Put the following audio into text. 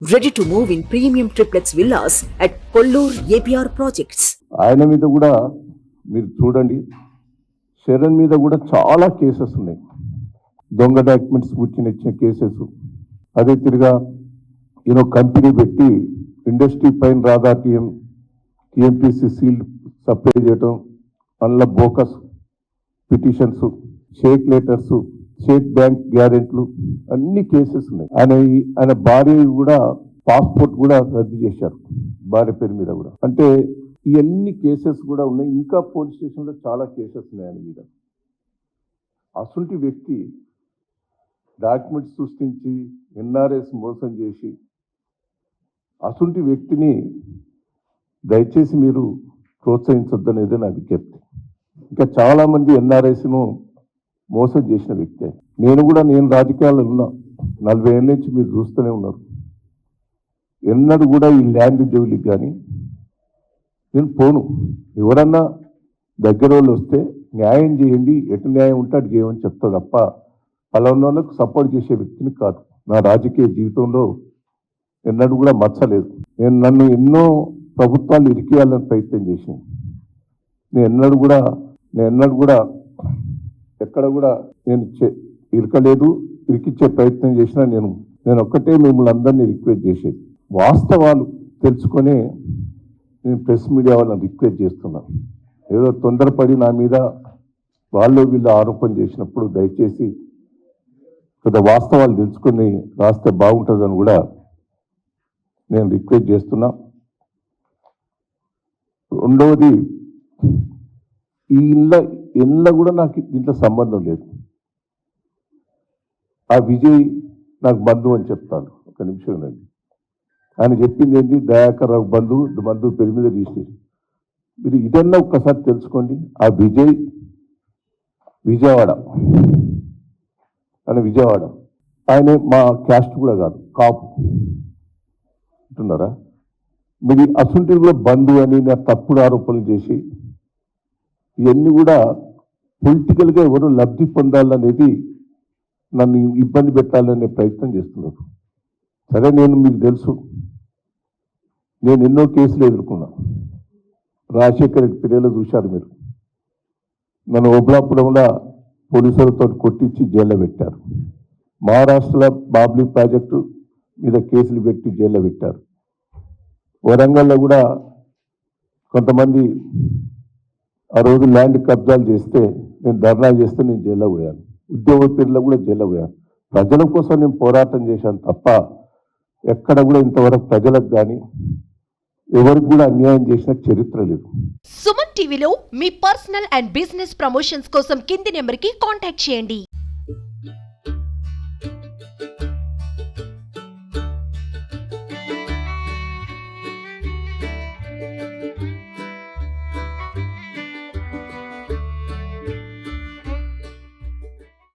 Ready to move in premium triplex villas at Kollur APR Projects. ఆయన మీద కూడా మీరు చూడండి, శరణ్ మీద కూడా చాలా కేసెస్ ఉన్నాయి. దొంగ డాక్యుమెంట్స్ ఇచ్చిన కేసెస్. అదే తిరిగా కంపెనీ పెట్టి ఇండస్ట్రీ పైన రాధా టీఎంపీసీ సీల్డ్ సప్లై చేయడం, అందులో bogus petitions, cheque letters, cheque bank గ్యారెంట్లు అన్ని కేసెస్ ఉన్నాయి. ఆయన భార్య కూడా పాస్పోర్ట్ కూడా రద్దు చేశారు, భార్య పేరు మీద కూడా. అంటే ఇవన్నీ కేసెస్ కూడా ఉన్నాయి. ఇంకా పోలీస్ స్టేషన్లో చాలా కేసెస్ ఉన్నాయి ఆయన మీద. అసంటి వ్యక్తి డాక్యుమెంట్స్ సృష్టించి ఎన్ఆర్ఎస్ మోసం చేసి అసంటి వ్యక్తిని దయచేసి మీరు ప్రోత్సహించొద్దనేది నా విజ్ఞప్తి. ఇంకా చాలామంది ఎన్ఆర్ఎస్ను మోసం చేసిన వ్యక్తే. నేను రాజకీయాల్లో ఉన్నా, 40 ఏళ్ళ నుంచి మీరు చూస్తూనే ఉన్నారు. ఎన్నడూ కూడా ఈ ల్యాండ్ జోలికి కానీ నేను పోను. ఎవరన్నా దగ్గర వాళ్ళు వస్తే న్యాయం చేయండి, ఎటు న్యాయం ఉంటే అటు చేయమని చెప్తా తప్ప పలానాలకు సపోర్ట్ చేసే వ్యక్తిని కాదు. నా రాజకీయ జీవితంలో ఎన్నడూ కూడా మచ్చలేదు. నన్ను ఎన్నో ప్రభుత్వాలు ఇరికియాలని ప్రయత్నం చేసినాయి. నేను ఎన్నడూ కూడా ఎక్కడ కూడా నేను ఇరకలేదు, ఇరికిచ్చే ప్రయత్నం చేసినా నేను ఒక్కటే మిమ్మల్ని అందరినీ రిక్వెస్ట్ చేసేది, వాస్తవాలు తెలుసుకొని నేను ప్రెస్ మీడియా వాళ్ళని రిక్వెస్ట్ చేస్తున్నాను. ఏదో తొందరపడి నా మీద వీళ్ళు ఆరోపణ చేసినప్పుడు దయచేసి కొంత వాస్తవాలు తెలుసుకొని రాస్తే బాగుంటుందని కూడా నేను రిక్వెస్ట్ చేస్తున్నా. రెండవది, ఈ ఇళ్ళ కూడా నాకు దీంట్లో సంబంధం లేదు. ఆ విజయ్ నాకు బంధువు అని చెప్తాను. ఒక నిమిషం రండి. ఆయన చెప్పింది ఏంటి, దయాకర్ రావు బంధువు పేరు మీద రిజిస్ట్రేషన్. మీరు ఇదన్నా ఒక్కసారి తెలుసుకోండి. ఆ విజయవాడ ఆయన మా క్యాస్ట్ కూడా కాదు, కాపు అంటున్నారా. మీరు అసంటి కూడా బంధువు అని నా తప్పుడు ఆరోపణలు చేసి ఇవన్నీ కూడా పొలిటికల్గా ఎవరు లబ్ధి పొందాలనేది, నన్ను ఇబ్బంది పెట్టాలనే ప్రయత్నం చేస్తున్నారు. సరే, మీకు తెలుసు, నేను ఎన్నో కేసులు ఎదుర్కొన్నా. రాజశేఖర్ పీరియడ్లో చూశారు మీరు. నన్ను ఒబ్లాపురంలో పోలీసులతో కొట్టించి జైల్లో పెట్టారు. మహారాష్ట్రలో బాబ్లీ ప్రాజెక్టు మీద కేసులు పెట్టి జైల్లో పెట్టారు. వరంగల్లో కూడా కొంతమంది ఆ రోజు ల్యాండ్ కబ్జాలు చేస్తే నేను ధర్నా చేస్తే నేను జైల్లో పోయాను. ఉద్యోగ పేర్లో కూడా జైల్లో పోయాను. ప్రజల కోసం నేను పోరాటం చేశాను తప్ప ఎక్కడ కూడా ఇంతవరకు ప్రజలకు కానీ ఎవరికి కూడా అన్యాయం చేసిన చరిత్ర లేదు. సుమన్ టీవీలో మీ పర్సనల్ అండ్ బిజినెస్ ప్రమోషన్స్ కోసం కింది నెంబర్కి కాంటాక్ట్ చేయండి.